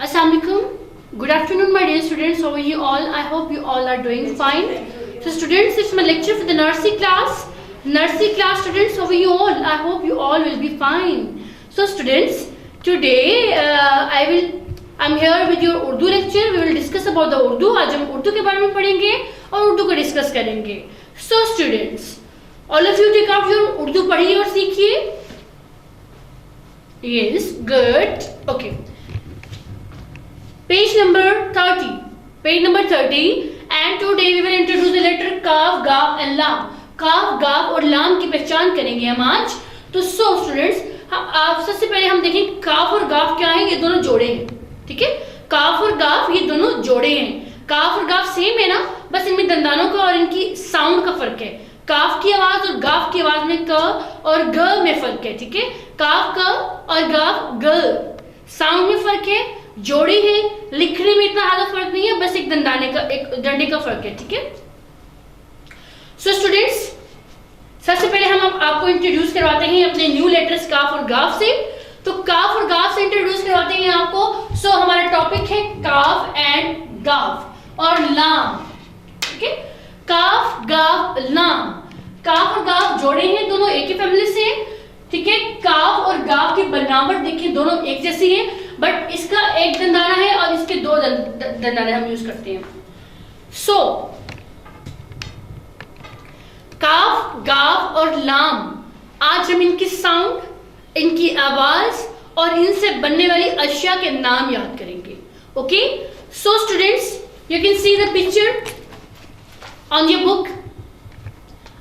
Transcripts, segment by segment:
Assalamualaikum. Good afternoon, my dear students. How are you all? I hope you all are doing fine. So, students, it's my lecture for the nursery class. Nursery class students, how are you all? I hope you all will be fine. So, students, today I'm here with your Urdu lecture. We will discuss about the Urdu. आज हम उर्दू के बारे में पढ़ेंगे और उर्दू को discuss करेंगे. So, students, all of you take out your Urdu पढ़िए और सीखिए. Yes, good. Okay. Page number 30. Page number 30. And today we will introduce the letter Kaf, Gaf and Lam. Kaf, Gaf और लाम की पहचान करेंगे हम आज. तो so students, आप सबसे पहले हम देखें काफ और गाफ क्या है. ये दोनों जोड़े हैं. ठीक है, काफ और गाफ ये दोनों जोड़े हैं. काफ और गाफ सेम है ना, बस इनमें दंदानों का और इनकी साउंड का फर्क है. काफ की आवाज और गाफ की आवाज में क और ग में फर्क है. ठीक है, काफ क और गाफ ग, साउंड में फर्क है, जोड़ी है, लिखने में इतना ज्यादा फर्क नहीं है, बस एक डंडे का फर्क है. ठीक है, सो स्टूडेंट्स, सबसे पहले हम आपको इंट्रोड्यूस करवाते हैं अपने न्यू लेटर्स काफ और गाफ से. तो काफ और गाफ से इंट्रोड्यूस करवाते हैं आपको. सो हमारा टॉपिक है काफ एंड गाफ और लाम. ठीक है, काफ गाफ लाम. काफ और गाफ जोड़े हैं, दोनों एक ही फैमिली से. ठीक है, काफ और गाफ की बनावट देखिए दोनों एक जैसी है, बट इसका एक दंदाना है और इसके दो दंदाने हम यूज करते हैं. सो काफ गाफ और लाम, आज हम इनकी साउंड, इनकी आवाज और इनसे बनने वाली अशिया के नाम याद करेंगे. Okay, so students, you can see the picture on your book.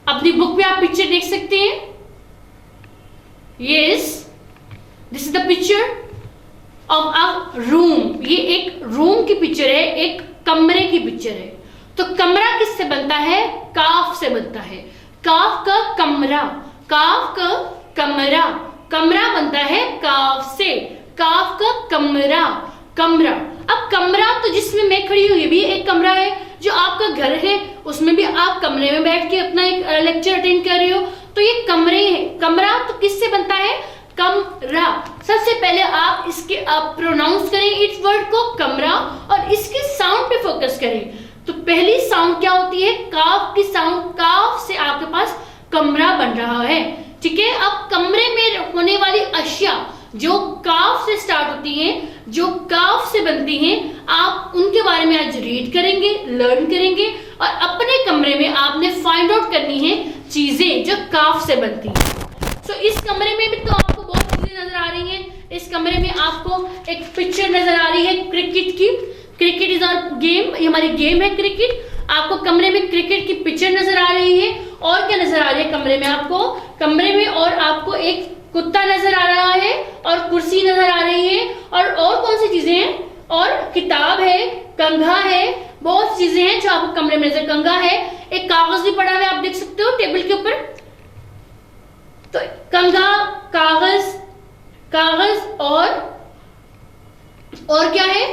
अपनी बुक में आप पिक्चर देख सकते हैं. Yes, this is the picture of a room. ये एक रूम की पिक्चर है, एक कमरे की पिक्चर है. तो कमरा किससे बनता है? काफ से बनता है. काफ का कमरा, काफ का कमरा, कमरा बनता है काफ से. काफ का कमरा, कमरा. अब कमरा तो जिसमें मैं खड़ी हूं ये भी एक कमरा है. जो आपका घर है उसमें भी आप कमरे में बैठ के अपना एक लेक्चर अटेंड कर रहे हो, तो ये कमरे हैं. कमरा तो किससे बनता है? कमरा. सबसे पहले आप इसके प्रोनाउंस करें इस वर्ड को कमरा और इसके साउंड पे फोकस करें. तो पहली साउंड क्या होती है? काफ की साउंड. काफ से आपके पास कमरा बन रहा है. ठीक है, अब कमरे में होने वाली अशिया जो काफ से स्टार्ट होती हैं, जो काफ से बनती हैं, आप उनके बारे में आज रीड करेंगे, लर्न करेंगे और अपने कमरे में आपने फाइंड आउट करनी है चीजें जो काफ से बनती हैं. सो इस कमरे में भी तो आपको बहुत चीजें नजर आ रही हैं. इस कमरे में आपको एक पिक्चर नजर आ रही है क्रिकेट की. क्रिकेट इज आवर गेम, ये हमारी गेम है क्रिकेट. आपको कमरे में क्रिकेट की पिक्चर नजर आ रही है. और क्या नजर आ रही है कमरे में आपको? कमरे में और आपको एक कुत्ता नजर आ रहा है और कुर्सी नजर आ रही है. और कौन सी चीजें हैं? और किताब है, कंघा है, बहुत चीजें हैं जो आपको कमरे में नजर. कंघा है, एक कागज भी पड़ा हुआ है, आप देख सकते हो टेबल के ऊपर. तो कंघा, कागज, कागज और क्या है?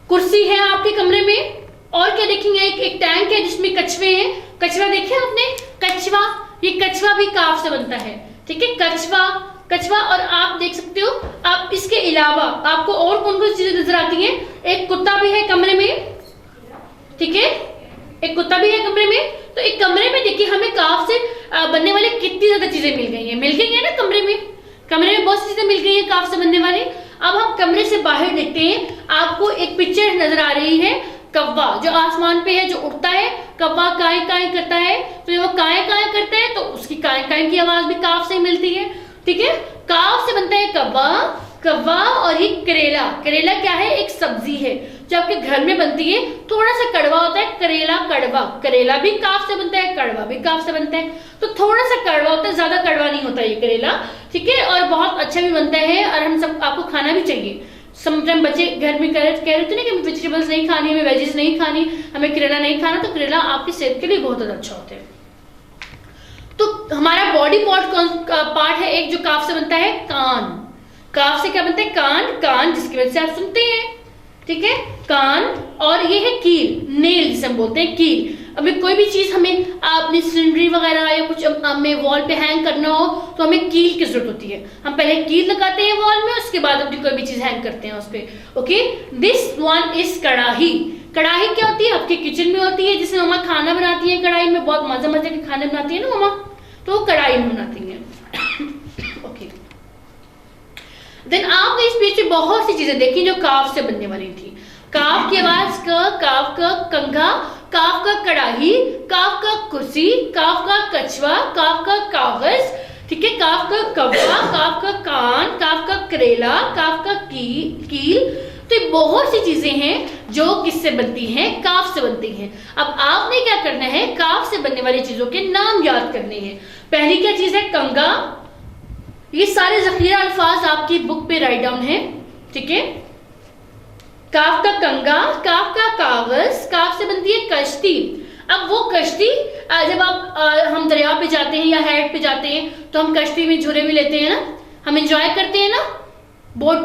कुर्सी है आपके कमरे में. और क्या देखेंगे? एक टैंक है जिसमें कछुए हैं. कछुआ देखे आपने? कछुआ, ये कछुआ भी काफ से बनता है. ठीक है, कछुआ, कछुआ. और आप देख सकते हो, आप इसके अलावा आपको और कौन कौन सी चीजें नजर आती हैं? एक कुत्ता भी है कमरे में. ठीक है, एक कुत्ता भी है कमरे में. तो एक कमरे में देखिए हमें काफ से बनने वाली कितनी ज्यादा चीजें मिल गई है ना कमरे में. कमरे में बहुत सी चीजें मिल गई है काफ से बनने वाली. अब हम कमरे से बाहर देखते हैं. आपको एक पिक्चर नजर आ रही है कौवा, जो आसमान पे है, जो उड़ता है. कौवा काए काए करता है. तो जब वो काए काए करता है तो उसकी काए काए की आवाज भी काफ से मिलती है. ठीक है, काफ से बनता है कौवा, कौवा. और ये करेला. करेला क्या है? एक सब्जी है जो आपके घर में बनती है. थोड़ा सा कड़वा होता है. करेला कड़वा. करेला भी काफ से बनता है, कड़वा भी काफ से बनता है. तो थोड़ा सा कड़वा होता है, ज्यादा कड़वा नहीं होता ये करेला. ठीक है, और बहुत अच्छा भी बनता है और हम सब आपको खाना भी चाहिए. समटाइम बच्चे घर में कह रहे थे ना कि वेजिटेबल्स नहीं खानी, हमें वेजिस नहीं खानी, हमें करेला नहीं खाना. तो करेला आपकी सेहत के लिए बहुत ज्यादा अच्छा होता है. तो हमारा बॉडी पार्ट है एक जो काफ से बनता है, कान. काफ से क्या बनता है? कान. कान जिसकी वजह से आप सुनते हैं. ठीक है, कान. और ये है कील, नेल जिसे हम बोलते हैं कील. हमें कोई भी चीज हमें अपनी सीनरी वगैरह या कुछ हमें वॉल पे हैंग करना हो तो हमें कील की जरूरत होती है। हम पहले कील लगाते हैं वॉल में, उसके बाद अपनी कोई भी चीज हैंग करते हैं उस पे। ओके, दिस वन इज कढ़ाई। कढ़ाई क्या होती है? आपके किचन में होती है, जिसमें मम्मा खाना बनाती है। कढ़ाई में बहुत मजे मजे के खाने बनाती है ना मम्मा, तो वो कढ़ाई में बनाती है। ओके, देन आपने इस पेज पे बहुत सी चीजें देखी जो काफ से बनने वाली थी। काफ की आवाज क, काफ का कंघा, काफ का कढ़ाई, काफ का कुर्सी, काफ का कछुआ, काफ का कागज, ठीक है, काफ का कव्वा, काफ का कान, काफ का करेला, काफ का कील। तो ये बहुत सी चीजें हैं जो किससे बनती हैं? काफ से बनती हैं। अब आपने क्या करना है? काफ से बनने वाली चीजों के नाम याद करने हैं। पहली क्या चीज है? कंघा। ये सारे जखीरा अल्फाज आपकी बुक पे राइट डाउन है, ठीक है। काफ का कंघा, काफ का कागज, काफ से बनती है कश्ती। अब वो कश्ती जब आप हम दरिया पे जाते हैं या हेड पे जाते हैं तो हम कश्ती में झूले भी लेते हैं ना, हम एंजॉय करते हैं ना, बोट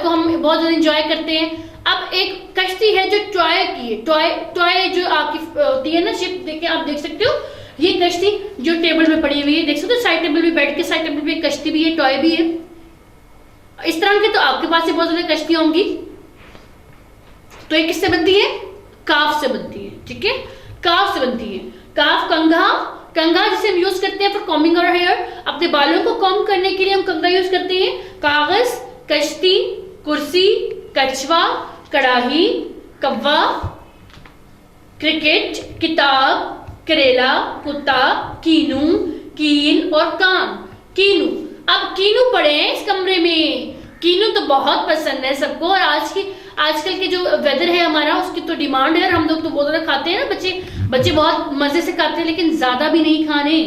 को हम बहुत ज्यादा एंजॉय करते हैं। अब एक कश्ती है जो टॉय की है, टॉय जो आपकी होती है ना शिप, देखिए आप देख सकते हो ये कश्ती जो टेबल में पड़ी हुई है, देख सकते हो साइड टेबल पे बैठ के, साइड टेबल पे कश्ती भी है, टॉय भी है। इस तरह के तो आपके पास से बहुत ज्यादा कश्ती होंगी। तो ये किससे बनती है? काफ से बनती है, ठीक है, काफ से बनती है। काफ कंघा, कंघा जिसे हम यूज करते हैं फॉर कॉम्बिंग आवर हेयर, अपने बालों को कॉम्ब करने के लिए हम कंघा यूज करते हैं। कागज, कश्ती, कुर्सी, कछुआ, कढ़ाई, कव्वा, क्रिकेट, किताब, करेला, कुत्ता, कीनू, कीन और कान। कीनू, अब कीनू पड़े हैं इस कमरे में। कीनू तो बहुत पसंद है सबको, और आजकल के जो वेदर है हमारा उसकी तो डिमांड है, और हम लोग तो बहुत ज्यादा खाते हैं ना, बच्चे बहुत मजे से खाते हैं, लेकिन ज्यादा भी नहीं खाने।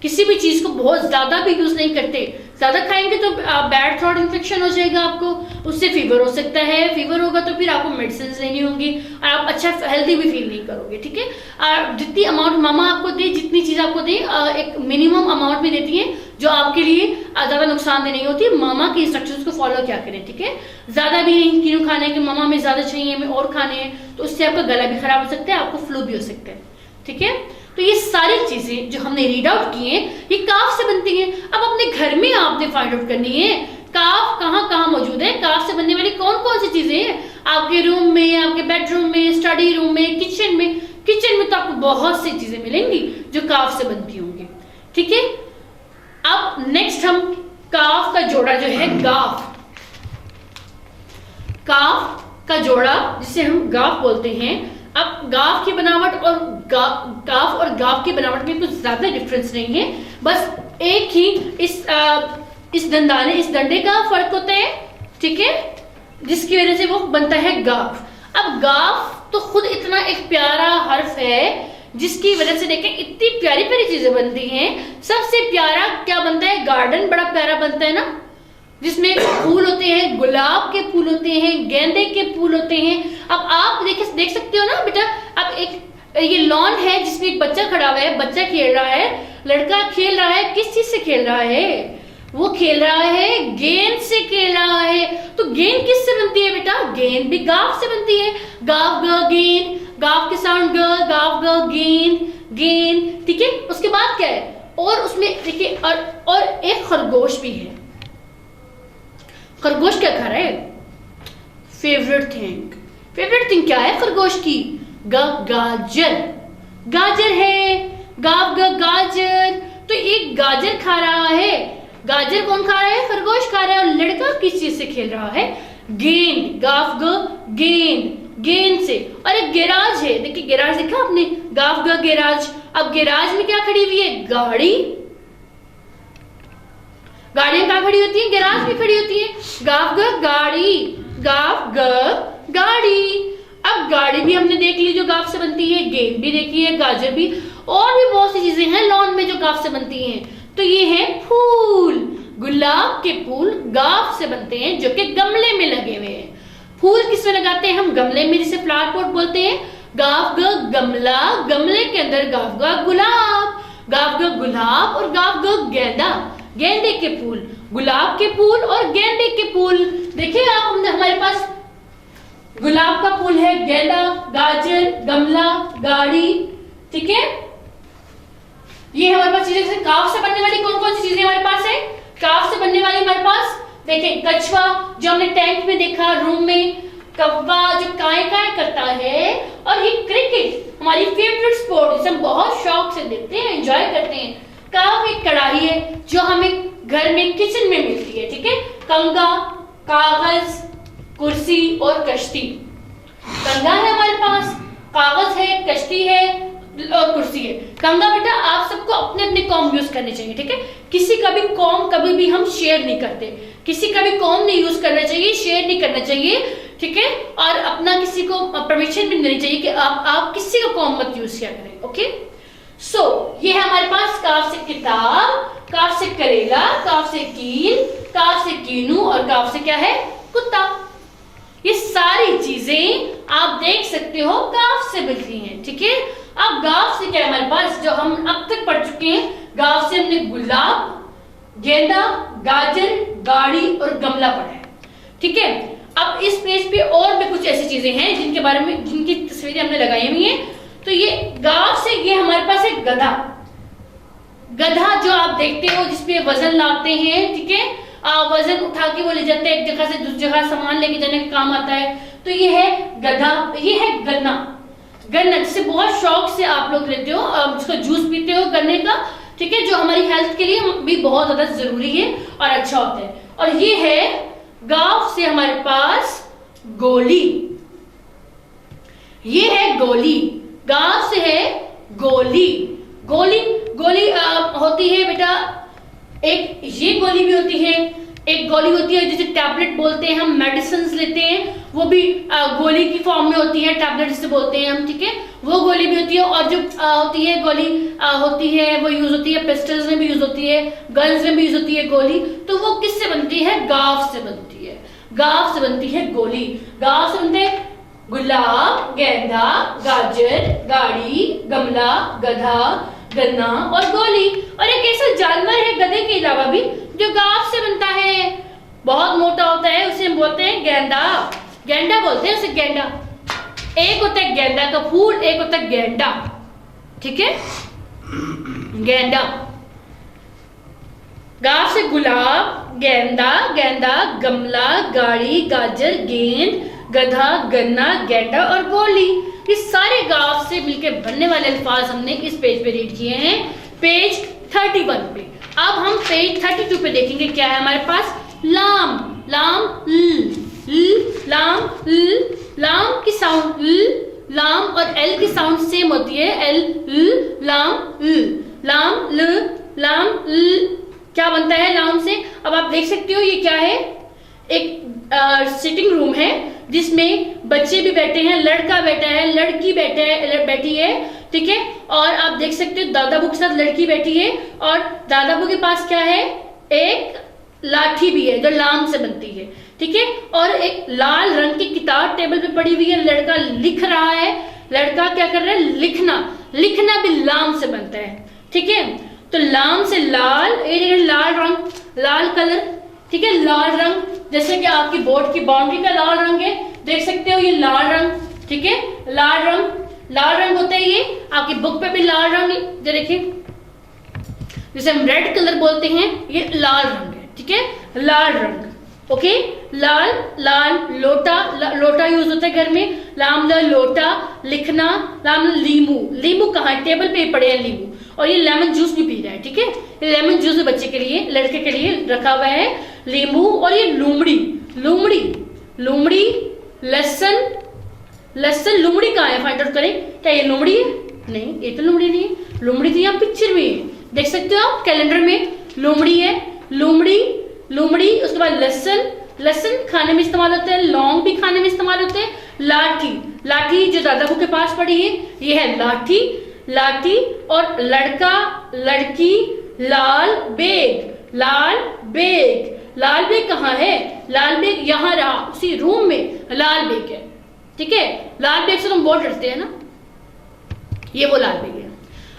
किसी भी चीज को बहुत ज्यादा भी यूज नहीं करते। ज्यादा खाएंगे तो बैड थ्रोट इन्फेक्शन हो जाएगा आपको, उससे फीवर हो सकता है। फीवर होगा तो फिर आपको मेडिसिन लेनी होंगी और आप अच्छा हेल्दी भी फील नहीं करोगे, ठीक है। और जितनी अमाउंट मामा आपको दे, जितनी चीज आपको दे, एक मिनिमम अमाउंट में देती है जो आपके लिए ज्यादा नुकसानदेह नहीं होती। मामा की इंस्ट्रक्शंस को फॉलो क्या करें, ठीक है। ज्यादा भी नहीं क्यों खाने के, मामा में ज्यादा चाहिए, हमें और खाने हैं, तो उससे आपका गला भी खराब हो सकता है, आपको फ्लू भी हो सकता है, ठीक है। तो ये सारी चीजें जो हमने रीड आउट की हैं ये काफ से बनती हैं। अब अपने घर में आपने फाइंड आउट करनी है काफ कहाँ कहाँ मौजूद है, काफ से बनने वाली कौन कौन सी चीजें हैं आपके रूम में, आपके बेडरूम में, स्टडी रूम में, किचन में। किचन में तो आपको बहुत सी चीजें मिलेंगी जो काफ से बनती होंगी, ठीक है। अब नेक्स्ट हम काफ का जोड़ा जो है गाफ, काफ का जोड़ा जिसे हम गाफ बोलते हैं। अब गाफ की बनावट और काफ और गाफ की बनावट में कुछ ज्यादा डिफरेंस नहीं है, बस एक ही इस डंडे का फर्क होता है, ठीक है, जिसकी वजह से वो बनता है गाफ। अब गाफ तो खुद इतना एक प्यारा हर्फ है जिसकी वजह से देखें इतनी प्यारी प्यारी चीजें बनती हैं। सबसे प्यारा क्या बनता है? गार्डन बड़ा प्यारा बनता है ना, जिसमें फूल होते हैं, गुलाब के फूल होते हैं, गेंदे के फूल होते हैं। अब आप देख सकते हो ना बेटा, अब एक ये लॉन है जिसमें एक बच्चा खड़ा हुआ है, बच्चा खेल रहा है, लड़का खेल रहा है। किस चीज से खेल रहा है? वो खेल रहा है गेंद से खेल रहा है। तो गेंद किससे बनती है बेटा? गेंद भी गाफ से बनती है। गाफ ग गेंद, गाफ के साउंड ग, गाफ ग गेंद, गेंद, ठीक है। उसके बाद क्या है? और उसमें देखिए और एक खरगोश भी है। खरगोश क्या खा रहा है? फेवरेट थिंग क्या है खरगोश की? गाजर, गाजर है। गाफ ग गाजर, तो एक गाजर खा रहा है। गाजर कौन खा रहा है? खरगोश खा रहा है। और लड़का किस चीज से खेल रहा है? गेंद, गाफ ग गेंद, गेंद से। और एक गैराज है, देखिए गैराज देखा आपने, गाफ ग गैराज। अब गैराज में क्या खड़ी हुई है? गाड़ी। गाड़ियां कहाँ खड़ी होती हैं? गैराज में खड़ी होती हैं। गाफ ग गाड़ी, गाफ ग गाड़ी। अब गाड़ी भी हमने देख ली जो गाफ से बनती है, गेंद भी देखी है, गाजर भी, और भी बहुत सी चीजें हैं लॉन में जो गाफ से बनती हैं। तो ये है फूल। गुलाब के फूल गाफ से बनते हैं जो कि गमले में लगे हुए हैं। फूल किसमें लगाते हैं हम? गमले में, जिसे फ्लावर पॉट बोलते हैं। गाफ ग गमला, गमले के अंदर गाफ ग गुलाब, गाफ ग गुलाब और गाफ ग गेंदा, गेंदे के फूल। गुलाब के फूल और गेंदे के फूल। देखिए आप, हमारे पास गुलाब का फूल है, गेंदा, गाजर, गमला, गाड़ी, ठीक है। ये हमारे पास चीजें, जैसे काफ से बनने वाली कौन कौन सी चीजें हमारे पास है? काफ से बनने वाली हमारे पास देखें, कछुआ जो हमने टैंक में देखा, रूम में कौवा जो काय काय करता है, और ये क्रिकेट हमारी फेवरेट स्पोर्ट जिसे हम बहुत शौक से देखते हैं, एंजॉय करते हैं। काफ एक कढ़ाई है जो हमें घर में किचन में मिलती है, ठीक है। कंगा, कागज, कुर्सी और कश्ती। कंगा है हमारे पास, कागज है, कश्ती है और कुर्सी है। कंगा बेटा आप सबको अपने अपने कॉम यूज करने चाहिए, ठीक है। किसी का भी कॉम कभी भी हम शेयर नहीं करते, किसी का भी कॉम नहीं यूज करना चाहिए, शेयर नहीं करना चाहिए, ठीक है। और अपना किसी को परमिशन भी नहीं चाहिए कि आप किसी का कॉम मत यूज किया करें, ओके। सो ये है हमारे पास काफ से किताब, काफ से करेला, काफ से कील, काफ से कीनू और काफ से क्या है? कुत्ता। ये सारी चीजें आप देख सकते हो काफ से बनती हैं, ठीक है। अब गाफ से क्या है हमारे पास, जो हम अब तक पढ़ चुके हैं। गाफ से हमने गुलाब, गेंदा, गाजर, गाड़ी और गमला पढ़ा है, ठीक है। अब इस पेज पे और भी कुछ ऐसी चीजें हैं जिनके बारे में, जिनकी तस्वीरें हमने लगाई हुई हैं। तो ये गाफ से ये हमारे पास एक गधा, गधा जो आप देखते हो जिसपे वजन लाते हैं, ठीक है। वजन उठा के वो ले जाते हैं एक जगह से दूसरी जगह, सामान लेके जाने का काम आता है। तो ये है गधा। ये है गन्ना, गन्ना जिसे बहुत शौक से आप लोग लेते हो, जिसका जूस पीते हो गन्ने का, ठीक है, जो हमारी हेल्थ के लिए भी बहुत ज्यादा जरूरी है और अच्छा होता है। और ये है गाफ से हमारे पास गोली, ये है गोली, गाफ से है गोली। गोली गोली होती है बेटा, एक ये गोली भी होती है, एक गोली होती है जिसे टैबलेट बोलते हैं, हम मेडिसिन लेते हैं, वो भी गोली की फॉर्म में होती है, टैबलेट जिसे बोलते हैं हम, ठीक है, वो गोली भी होती है। और जो होती है गोली होती है, वो यूज होती है पिस्टल्स में भी यूज होती है, गन्स में भी यूज होती है गोली। तो वो किससे बनती है? गाफ से बनती है, गाफ से बनती है गोली। गाफ से बनते हैं गुलाब, गेंदा, गाजर, गाड़ी, गमला, गधा, गन्ना और गोली। और एक ऐसा जानवर है गधे के अलावा भी जो गाफ से बनता है, बहुत मोटा होता है, उसे हम बोलते हैं गेंदा, गेंडा बोलते हैं उसे, गेंडा। एक होता है गेंदा का फूल, एक होता है गेंडा, ठीक है, गेंडा। गाफ से गुलाब, गेंदा, गेंदा, गमला, गाड़ी, गाजर, गेंद, गधा, गन्ना, गेंडा और गोली। ये सारे गाफ से मिलकर बनने वाले अल्फाज हमने इस पेज पे रीड किए हैं, पेज 31 पे। अब हम पेज 32 पे देखेंगे क्या है हमारे पास। लाम, लाम, लाम, लाम की साउंड लाम और एल की साउंड सेम होती है, एल, लाम, लाम, लाम, क्या बनता है लाम से? अब आप देख सकते हो ये क्या है, एक सिटिंग रूम है जिसमें बच्चे भी बैठे हैं, लड़का बैठा है, लड़की बैठी है, ठीक है। और आप देख सकते हो दादाबू के साथ लड़की बैठी है, और दादाबू के पास क्या है? एक लाठी भी है जो लाम से बनती है, ठीक है। और एक लाल रंग की किताब टेबल पे पड़ी हुई है, लड़का लिख रहा है। लड़का क्या कर रहा है? लिखना, लिखना भी लाम से बनता है, ठीक है। तो लाम से लाल, लाल रंग, लाल कलर, ठीक है, लाल रंग, जैसे कि आपकी बोर्ड की बाउंड्री का लाल रंग है, देख सकते हो ये लाल रंग, ठीक है, लाल रंग, लाल रंग होता है ये। आपकी बुक पे भी लाल रंग, देखिए जिसे हम रेड कलर बोलते हैं, ये लाल रंग है, ठीक है, लाल रंग, ओके। लाल, लाल, लोटा, लोटा यूज होता है घर में, लाम, लोटा, लिखना, लाम, लींबू, लींबू कहाँ? टेबल पे पड़े हैं लींबू। और ये लेमन जूस भी पी रहा है, ठीक है, ये लेमन जूस बच्चे के लिए, लड़के के लिए रखा हुआ है, लींबू। और ये लुमड़ी, लुमड़ी, लुमड़ी, लहसन, लहसन, लुमड़ी कहाँ है? फाइंड आउट करें, क्या ये लुमड़ी है? नहीं, ये तो लुमड़ी नहीं है, लुमड़ी तो यहाँ पिक्चर में है, देख सकते हो आप कैलेंडर में, लुमड़ी है, लुमड़ी, लुमड़ी। उसके बाद लहसन, लहसन खाने में इस्तेमाल होता है, लौंग भी खाने में इस्तेमाल होते हैं। लाठी, लाठी जो दादाबू के पास पड़ी है, ये है लाठी, लाठी। और लड़का, लड़की, लाल बेग, लाल बेग, लाल बेग कहाँ है? लाल बेग यहाँ रहा, उसी रूम में लाल बेग है, ठीक है। लाल बेग से तुम बहुत डरते हैं ना, ये वो लाल बेग है।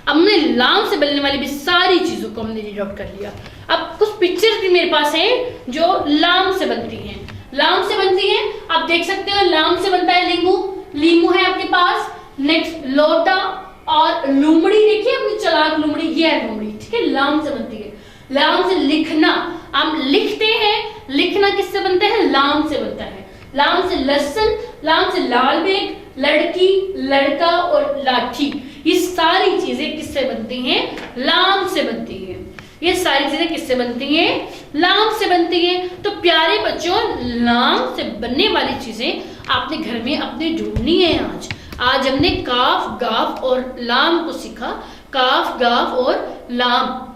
अब हमने लाम से बनने वाली भी सारी चीजों को हमने रीड आउट कर लिया। अब कुछ पिक्चर्स भी मेरे पास हैं जो लाम से बनती हैं, लाम से बनती हैं। आप देख सकते हो लाम से बनता है लींबू, लीमू है आपके पास। नेक्स्ट लोटा और लुमड़ी, देखिए अपनी चालाक लुमड़ी, ये है लुमड़ी, ठीक है, लाम से बनती है। लाम से लिखना, हम लिखते हैं, लिखना किससे बनता है, लाम से बनता है। लाम से लहसुन, लाम से लाल बेग, लड़की, लड़का और लाठी, ये सारी चीजें किससे बनती हैं, लाम से बनती हैं। ये सारी चीजें किससे बनती हैं, लाम से बनती हैं। तो प्यारे बच्चों, लाम से बनने वाली चीजें आपने घर में अपने ढूंढनी है। आज हमने काफ, गाफ और लाम को सीखा। काफ, गाफ और लाम,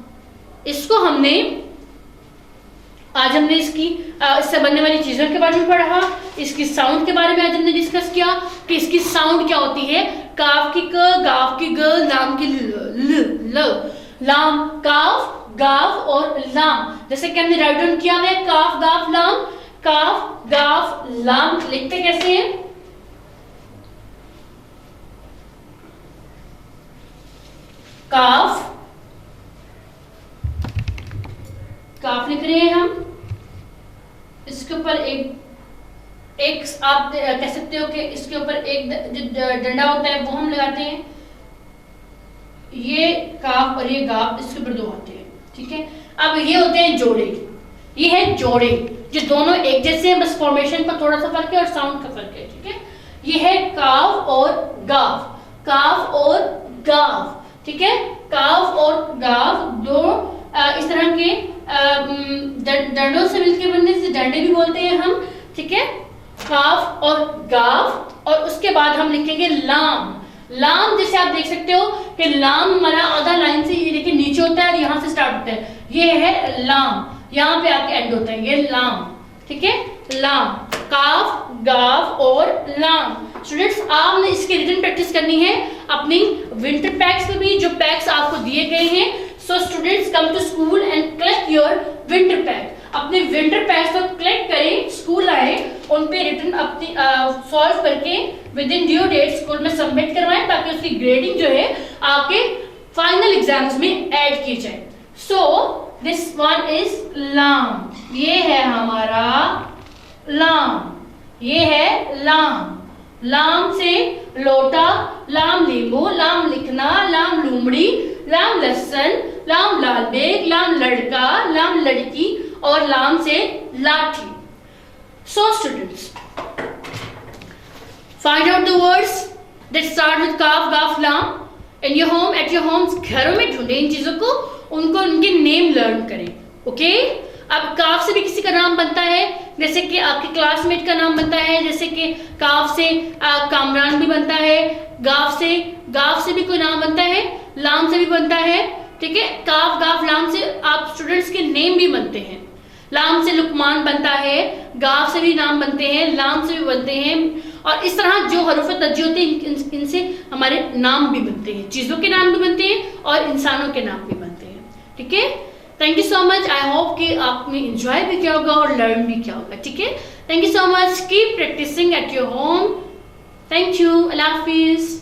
इसको हमने आज हमने इससे बनने वाली चीजों के बारे में पढ़ा। इसकी साउंड के बारे में आज हमने डिस्कस किया कि इसकी साउंड क्या होती है। काफ की क, गाफ की ग, लाम की ल। लाम, काफ, गाफ और लाम, जैसे कि हमने राइट डाउन किया है, काफ, गाफ, लाम। काफ, गाफ, लाम लिखते कैसे हैं, काफ, काफ लिख रहे हैं हम। इसके ऊपर एक आप कह सकते हो कि इसके ऊपर एक जो डंडा होता है वो हम लगाते हैं। ये काफ और ये गाफ, इसके ऊपर दो होते हैं, ठीक है। अब ये होते हैं जोड़े, ये है जोड़े, जो दोनों एक जैसे हैं, बस फॉर्मेशन का थोड़ा सा फर्क है और साउंड का फर्क है, ठीक है। ये है काफ और गाफ, काफ और गाफ, ठीक है। काफ और गाफ दो इस तरह के डंडों से मिलकर बनने से डंडे भी बोलते हैं हम, ठीक है। काफ और गाफ, और उसके बाद हम लिखेंगे लाम। लाम जैसे आप देख सकते हो कि लाम हमारा आधा लाइन से ये देखिए नीचे होता है और यहाँ से स्टार्ट होता है, ये है लाम, यहाँ पे आपके एंड होता है, ये लाम, ठीक है। लाम, काफ, गाफ और लाम। स्टूडेंट्स, आपने इसकी रिटन प्रैक्टिस करनी है अपनी विंटर पैक्स में भी, जो पैक्स आपको दिए गए हैं। So students, come to school and collect your winter pack. अपने विंटर पैक्स को कलेक्ट करें, स्कूल आए, उन पे रिटन अपनी सॉल्व करके within due date school में सबमिट करवाएं, ताकि उसकी ग्रेडिंग जो है आपके फाइनल एग्जाम्स में ऐड की जाए। सो दिस वन इज लाम, ये है हमारा लाम, ये है लाम। लाम से लोटा, लाम लींबू, लाम लिखना, लाम लूमड़ी, लाम लहसुन, लाम लाल बेग, लाम लड़का, लाम लड़की और लाम से लाठी। So students, find out the words that start with kaf, gaf, lam in your home, at your homes। घरों में ढूंढें इन चीजों को, उनको उनके नेम लर्न करें, ओके। अब काफ से भी किसी का नाम बनता है, जैसे कि आपके क्लासमेट का नाम बनता है, जैसे कि काफ से कामरान भी बनता है। गाफ से भी कोई नाम बनता है, लाम से भी बनता है, ठीक है। काफ, गाफ, लाम से आप स्टूडेंट्स के नेम भी बनते हैं। लाम से लुकमान बनता है, गाफ से भी नाम बनते हैं, लाम से भी बनते हैं, और इस तरह जो हरूफ तज्जी होते हैं इनसे हमारे नाम भी बनते हैं, चीजों के नाम भी बनते हैं और इंसानों के नाम भी बनते हैं, ठीक है। Thank you so much. I hope कि आपने एंजॉय भी किया होगा और लर्न भी किया होगा, ठीक है। Thank you so much. Keep practising at your home. Thank you. अल्लाह हाफिज।